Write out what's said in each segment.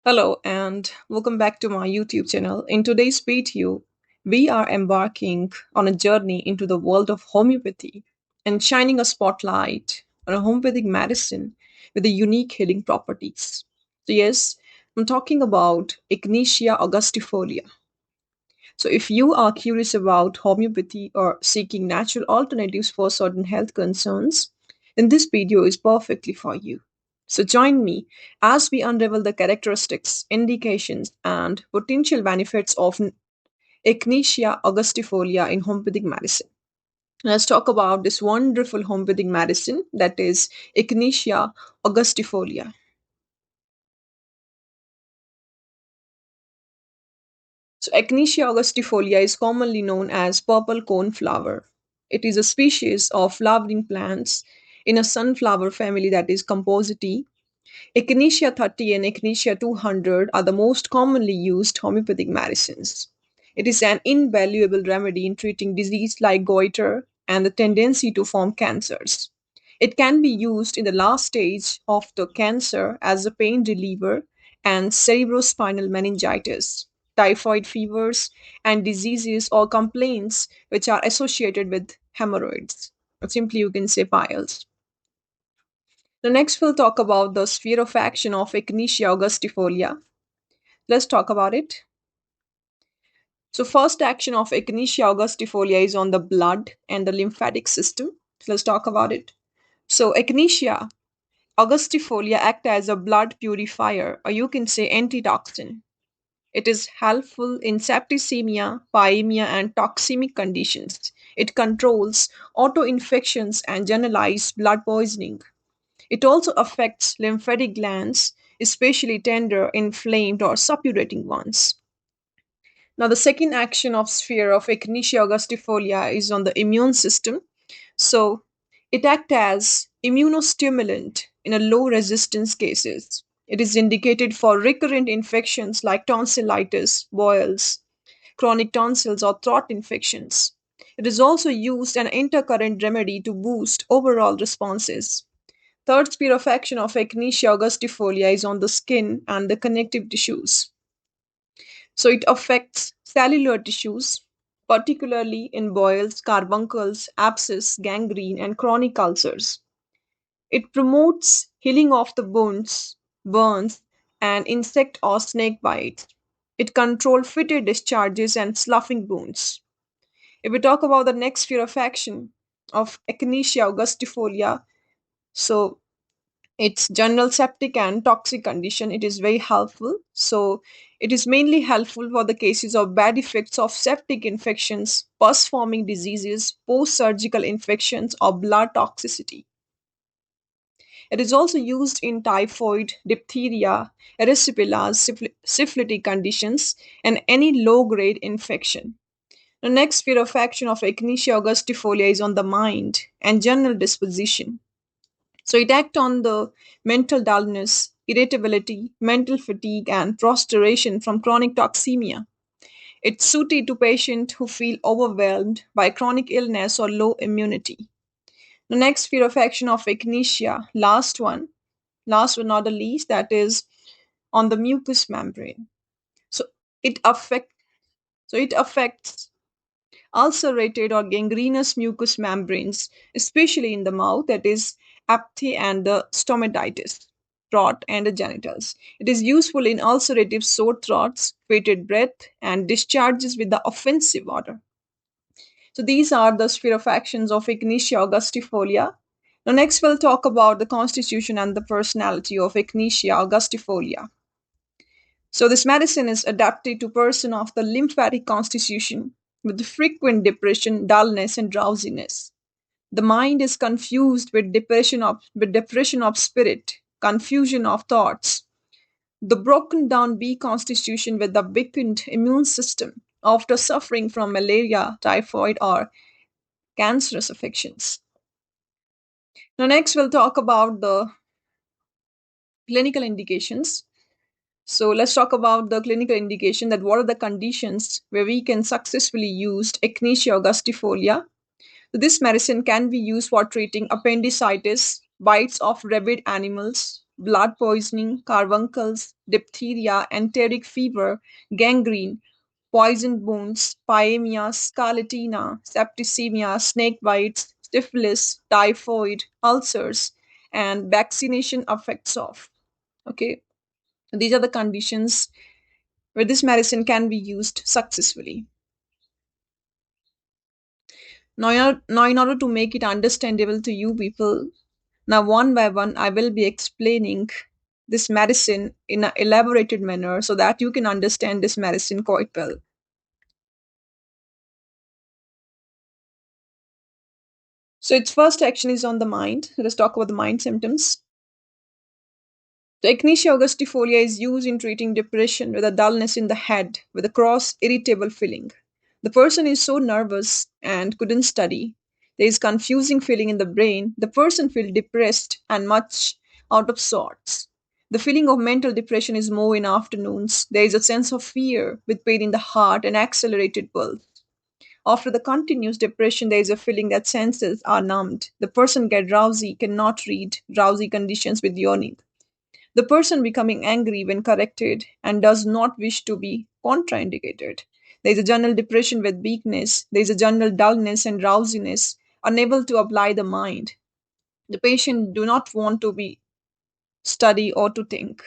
Hello and welcome back to my YouTube channel. In today's video, we are embarking on a journey into the world of homeopathy and shining a spotlight on a homeopathic medicine with the unique healing properties. So yes, I'm talking about Echinacea Angustifolia. So if you are curious about homeopathy or seeking natural alternatives for certain health concerns, then this video is perfectly for you. So join me as we unravel the characteristics, indications, and potential benefits of Echinacea Angustifolia in homeopathic medicine. Let's talk about this wonderful homeopathic medicine that is Echinacea Angustifolia. So Echinacea Angustifolia is commonly known as purple cone flower. It is a species of flowering plants in a sunflower family that is Compositae. Echinacea 30 and Echinacea 200 are the most commonly used homeopathic medicines. It is an invaluable remedy in treating disease like goiter and the tendency to form cancers. It can be used in the last stage of the cancer as a pain reliever and cerebrospinal meningitis, typhoid fevers, and diseases or complaints which are associated with hemorrhoids. Or simply, you can say piles. The next, we'll talk about the sphere of action of Echinacea angustifolia. Let's talk about it. So, first action of Echinacea angustifolia is on the blood and the lymphatic system. So let's talk about it. So, Echinacea angustifolia act as a blood purifier, or you can say antitoxin. It is helpful in septicemia, pyemia, and toxemic conditions. It controls autoinfections and generalized blood poisoning. It also affects lymphatic glands, especially tender, inflamed, or suppurating ones. Now, the second action of sphere of Echinacea angustifolia is on the immune system. So, it acts as immunostimulant in a low resistance cases. It is indicated for recurrent infections like tonsillitis, boils, chronic tonsils, or throat infections. It is also used an intercurrent remedy to boost overall responses. Third sphere of action of Echinacea angustifolia is on the skin and the connective tissues. So it affects cellular tissues, particularly in boils, carbuncles, abscess, gangrene, and chronic ulcers. It promotes healing of the wounds, burns, and insect or snake bites. It controls fetid discharges and sloughing wounds. If we talk about the next sphere of action of Echinacea angustifolia, so its general septic and toxic condition, it is very helpful. So it is mainly helpful for the cases of bad effects of septic infections, pus forming diseases, post surgical infections, or blood toxicity. It is also used in typhoid, diphtheria, erysipelas, syphilitic conditions, and any low grade infection. The next sphere of action of Echinacea angustifolia is on the mind and general disposition. So it acts on the mental dullness, irritability, mental fatigue, and prostration from chronic toxemia. It's suited to patients who feel overwhelmed by chronic illness or low immunity. The next sphere of action of echinacea, last but not the least, that is on the mucous membrane. So it affect it affects ulcerated or gangrenous mucous membranes, especially in the mouth, that is, apathy and the stomatitis, throat, and the genitals. It is useful in ulcerative sore throats, fetid breath, and discharges with the offensive odor. So these are the sphere of actions of Echinacea angustifolia. Now, next we'll talk about the constitution and the personality of Echinacea angustifolia. So this medicine is adapted to person of the lymphatic constitution with frequent depression, dullness, and drowsiness. The mind is confused with depression of spirit, confusion of thoughts. The broken down B constitution with the weakened immune system after suffering from malaria, typhoid, or cancerous affections. Now, next we'll talk about the clinical indications. So let's talk about the clinical indication, that what are the conditions where we can successfully use Echinacea angustifolia. So this medicine can be used for treating appendicitis, bites of rabid animals, blood poisoning, carbuncles, diphtheria, enteric fever, gangrene, poisoned wounds, pyemia, scarlatina, septicemia, snake bites, syphilis, typhoid, ulcers, and vaccination effects of. Okay, these are the conditions where this medicine can be used successfully. Now, in order to make it understandable to you people, now one by one, I will be explaining this medicine in an elaborated manner so that you can understand this medicine quite well. So, its first action is on the mind. Let us talk about the mind symptoms. The Echinacea Angustifolia is used in treating depression with a dullness in the head with a cross, irritable feeling. The person is so nervous and couldn't study. There is confusing feeling in the brain. The person feels depressed and much out of sorts. The feeling of mental depression is more in afternoons. There is a sense of fear with pain in the heart and accelerated pulse. After the continuous depression, there is a feeling that senses are numbed. The person gets drowsy, cannot read, drowsy conditions with yawning. The person becoming angry when corrected and does not wish to be contraindicated. There is a general depression with weakness. There is a general dullness and drowsiness, unable to apply the mind. The patient do not want to be study or to think.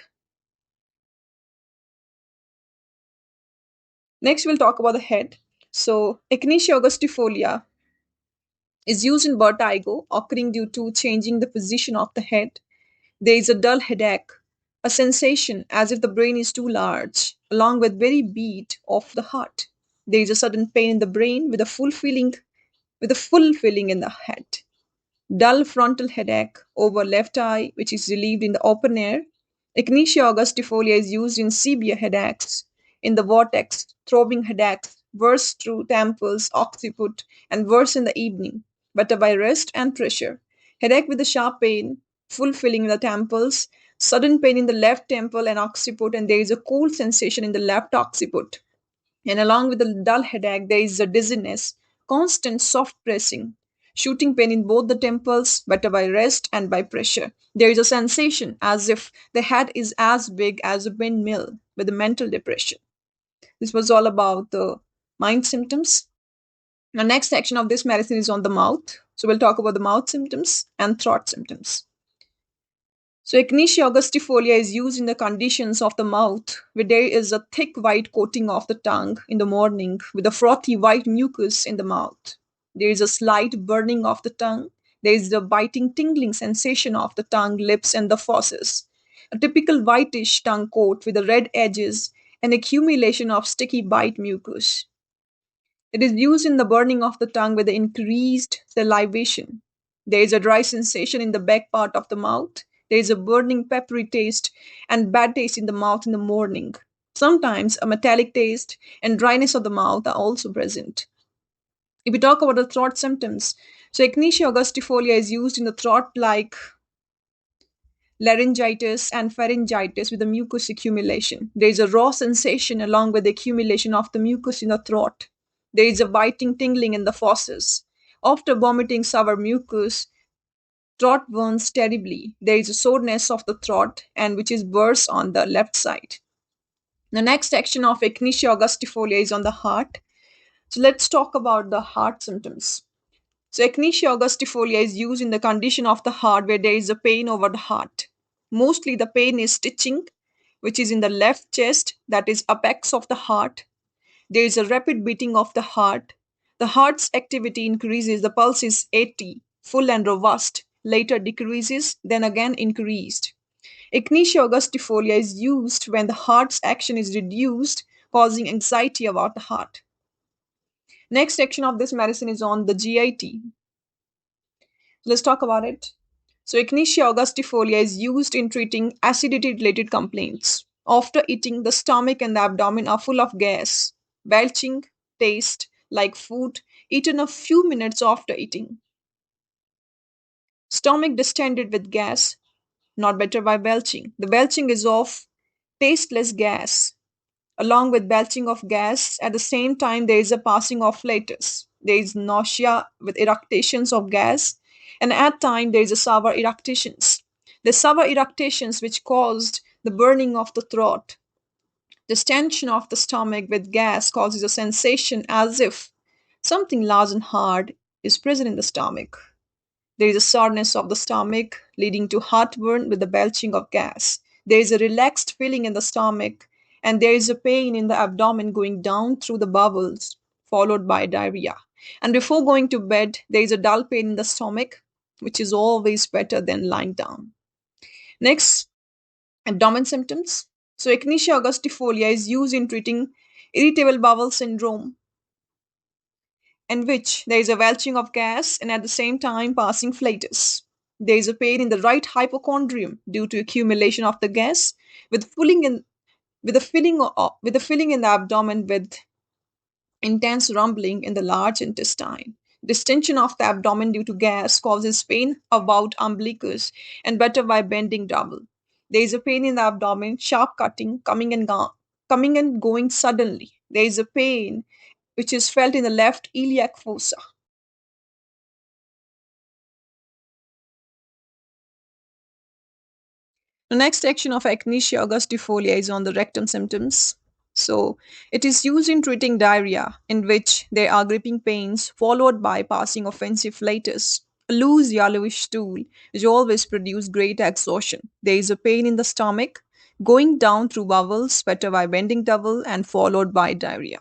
Next, we'll talk about the head. So, Echinacea angustifolia is used in vertigo, occurring due to changing the position of the head. There is a dull headache, a sensation as if the brain is too large, along with very beat of the heart. There is a sudden pain in the brain with a full feeling in the head. Dull frontal headache over left eye, which is relieved in the open air. Echinacea angustifolia is used in severe headaches, in the vortex, throbbing headaches, worse through temples, occiput, and worse in the evening, better by rest and pressure. Headache with a sharp pain, full filling in the temples, sudden pain in the left temple and occiput, and there is a cold sensation in the left occiput. And along with the dull headache, there is a dizziness, constant soft pressing, shooting pain in both the temples, better by rest and by pressure. There is a sensation as if the head is as big as a windmill with a mental depression. This was all about the mind symptoms. The next section of this medicine is on the mouth. So we'll talk about the mouth symptoms and throat symptoms. So, Echinacea angustifolia is used in the conditions of the mouth where there is a thick white coating of the tongue in the morning with a frothy white mucus in the mouth. There is a slight burning of the tongue. There is the biting, tingling sensation of the tongue, lips, and the fauces. A typical whitish tongue coat with the red edges and accumulation of sticky bite mucus. It is used in the burning of the tongue with the increased salivation. There is a dry sensation in the back part of the mouth. There is a burning, peppery taste and bad taste in the mouth in the morning. Sometimes a metallic taste and dryness of the mouth are also present. If we talk about the throat symptoms, so Echinacea angustifolia is used in the throat like laryngitis and pharyngitis with the mucus accumulation. There is a raw sensation along with the accumulation of the mucus in the throat. There is a biting, tingling in the fauces. After vomiting sour mucus, throat burns terribly. There is a soreness of the throat and which is worse on the left side. The next section of Echinacea angustifolia is on the heart. So let's talk about the heart symptoms. So, Echinacea angustifolia is used in the condition of the heart where there is a pain over the heart. Mostly the pain is stitching, which is in the left chest, that is apex of the heart. There is a rapid beating of the heart. The heart's activity increases, the pulse is 80, full and robust, later decreases, then again increased. Echinacea angustifolia is used when the heart's action is reduced, causing anxiety about the heart. Next section of this medicine is on the GIT. Let's talk about it. So, Echinacea angustifolia is used in treating acidity related complaints. After eating, the stomach and the abdomen are full of gas, belching, taste like food eaten a few minutes after eating. Stomach distended with gas, not better by belching. The belching is of tasteless gas. Along with belching of gas, at the same time, there is a passing of flatus. There is nausea with eructations of gas, and at time there is a sour eructations. The severe irritations which caused the burning of the throat. Distension of the stomach with gas causes a sensation as if something large and hard is present in the stomach. There is a soreness of the stomach leading to heartburn with the belching of gas. There is a relaxed feeling in the stomach, and there is a pain in the abdomen going down through the bowels, followed by diarrhea. And before going to bed, there is a dull pain in the stomach, which is always better than lying down. Next, abdomen symptoms. So, Echinacea Angustifolia is used in treating irritable bowel syndrome, in which there is a belching of gas and at the same time passing flatus. There is a pain in the right hypochondrium due to accumulation of the gas, with filling in with a filling in the abdomen with intense rumbling in the large intestine. Distension of the abdomen due to gas causes pain about umbilicus and better by bending double. There is a pain in the abdomen, sharp cutting, coming and going suddenly. There is a pain which is felt in the left iliac fossa. The next section of Echinacea Angustifolia is on the rectum symptoms. So, it is used in treating diarrhea, in which there are gripping pains followed by passing offensive flatus, a loose yellowish stool, which always produce great exhaustion. There is a pain in the stomach, going down through bowels, better by bending double, and followed by diarrhea.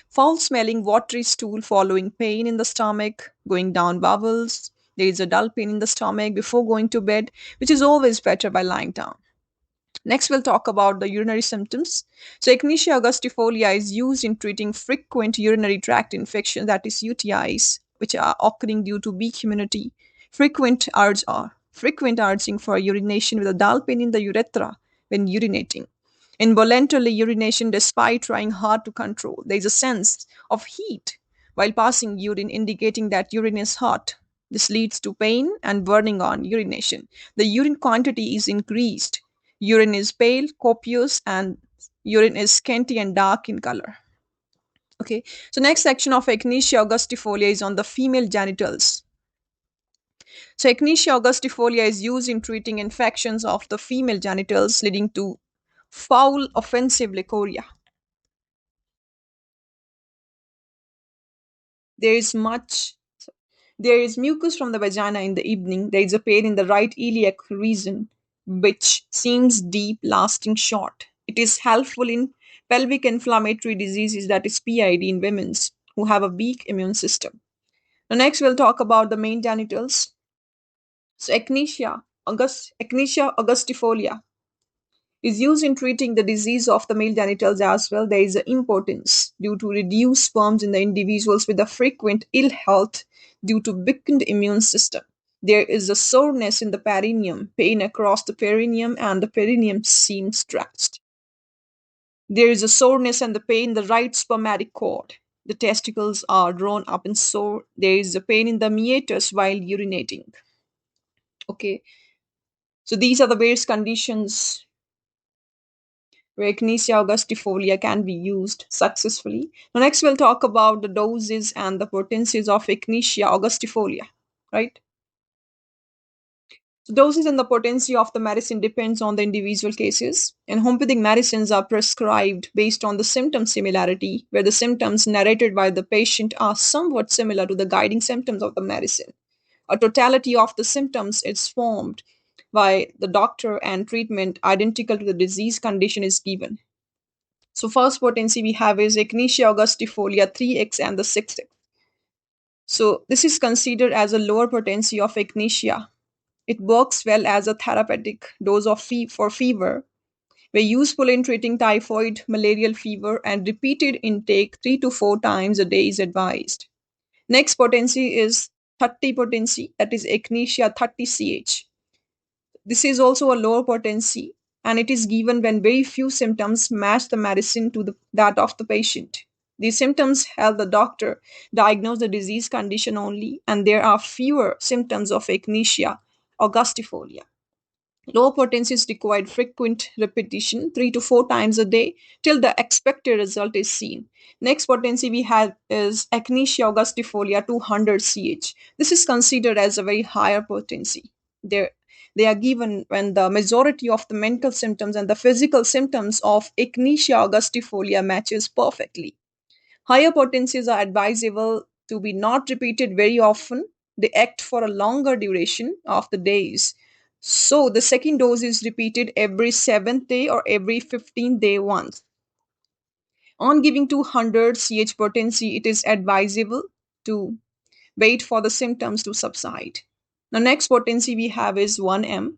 Foul smelling, watery stool following pain in the stomach, going down bowels. There is a dull pain in the stomach before going to bed, which is always better by lying down. Next, we'll talk about the urinary symptoms. So, Echinacea Angustifolia is used in treating frequent urinary tract infections, that is UTIs, which are occurring due to weak immunity. Frequent urging for urination with a dull pain in the urethra when urinating. Involuntary urination despite trying hard to control. There is a sense of heat while passing urine, indicating that urine is hot. This leads to pain and burning on urination. The urine quantity is increased. Urine is pale, copious, and urine is scanty and dark in color. Okay, so next section of Echinacea Angustifolia is on the female genitals. So, Echinacea Angustifolia is used in treating infections of the female genitals leading to foul offensive leukorrhea. There is much There is mucus from the vagina in the evening. There is a pain in the right iliac region, which seems deep, lasting short. It is helpful in pelvic inflammatory diseases, that is PID, in women who have a weak immune system. Now, next, we'll talk about the main genitals. So, Echinacea Angustifolia is used in treating the disease of the male genitals as well. There is impotence due to reduced sperms in the individuals with a frequent ill health due to weakened immune system. There is a soreness in the perineum, pain across the perineum, and the perineum seems stretched. There is a soreness and the pain in the right spermatic cord. The testicles are drawn up and sore. There is a pain in the meatus while urinating. Okay, so these are the various conditions where Echinacea Angustifolia can be used successfully. Now, next we'll talk about the doses and the potencies of Echinacea Angustifolia, right? So, doses and the potency of the medicine depends on the individual cases, and homeopathic medicines are prescribed based on the symptom similarity, where the symptoms narrated by the patient are somewhat similar to the guiding symptoms of the medicine. A totality of the symptoms is formed by the doctor and treatment identical to the disease condition is given. So first potency we have is Echinacea Angustifolia 3x and the 6x. So this is considered as a lower potency of Echinacea. It works well as a therapeutic dose of for fever, were useful in treating typhoid, malarial fever, and repeated intake 3 to 4 times a day is advised. Next potency is 30 potency, that is Echinacea 30CH. This is also a lower potency, and it is given when very few symptoms match the medicine to that of the patient. These symptoms help the doctor diagnose the disease condition only, and there are fewer symptoms of Echinacea Angustifolia. Low potencies require frequent repetition, 3 to 4 times a day, till the expected result is seen. Next potency we have is Echinacea Angustifolia 200 CH. This is considered as a very higher potency. There, They are given when the majority of the mental symptoms and the physical symptoms of Echinacea Angustifolia matches perfectly. Higher potencies are advisable to be not repeated very often. They act for a longer duration of the days. So the second dose is repeated every 7th day or every 15th day once. On giving 200 Ch potency, it is advisable to wait for the symptoms to subside. The next potency we have is 1M.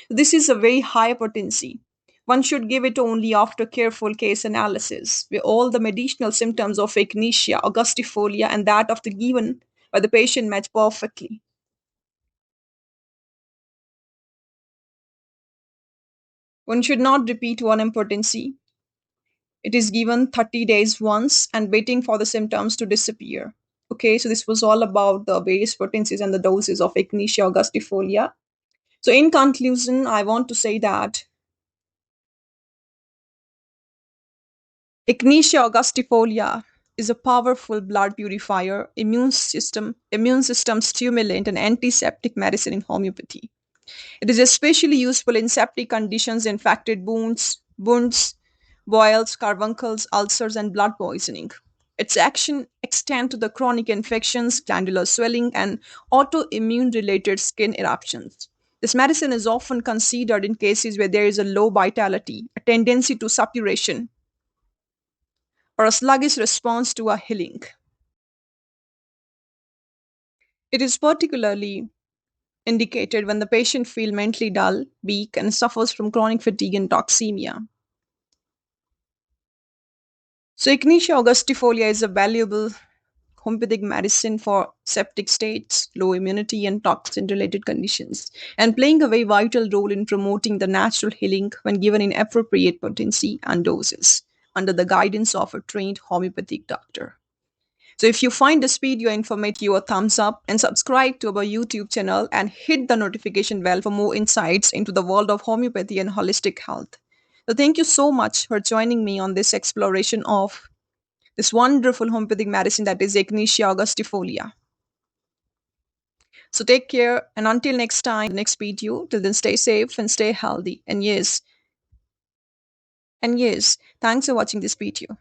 This is a very high potency. One should give it only after careful case analysis, where all the medicinal symptoms of Echinacea Angustifolia and that of the given by the patient match perfectly. One should not repeat 1M potency. It is given 30 days once and waiting for the symptoms to disappear. Okay, so this was all about the various potencies and the doses of Echinacea Angustifolia. So, in conclusion, I want to say that Echinacea Angustifolia is a powerful blood purifier, immune system stimulant, and antiseptic medicine in homeopathy. It is especially useful in septic conditions, infected wounds, boils, carbuncles, ulcers, and blood poisoning. Its action extends to the chronic infections, glandular swelling, and autoimmune-related skin eruptions. This medicine is often considered in cases where there is a low vitality, a tendency to suppuration, or a sluggish response to a healing. It is particularly indicated when the patient feels mentally dull, weak, and suffers from chronic fatigue and toxemia. So, Echinacea Angustifolia is a valuable homeopathic medicine for septic states, low immunity, and toxin related conditions, and playing a very vital role in promoting the natural healing when given in appropriate potency and doses under the guidance of a trained homeopathic doctor. So if you find this video informative, give a thumbs up and subscribe to our YouTube channel and hit the notification bell for more insights into the world of homeopathy and holistic health. So thank you so much for joining me on this exploration of this wonderful homeopathic medicine that is Echinacea Angustifolia. So take care and until next time, the next video, till then stay safe and stay healthy. And yes, thanks for watching this video.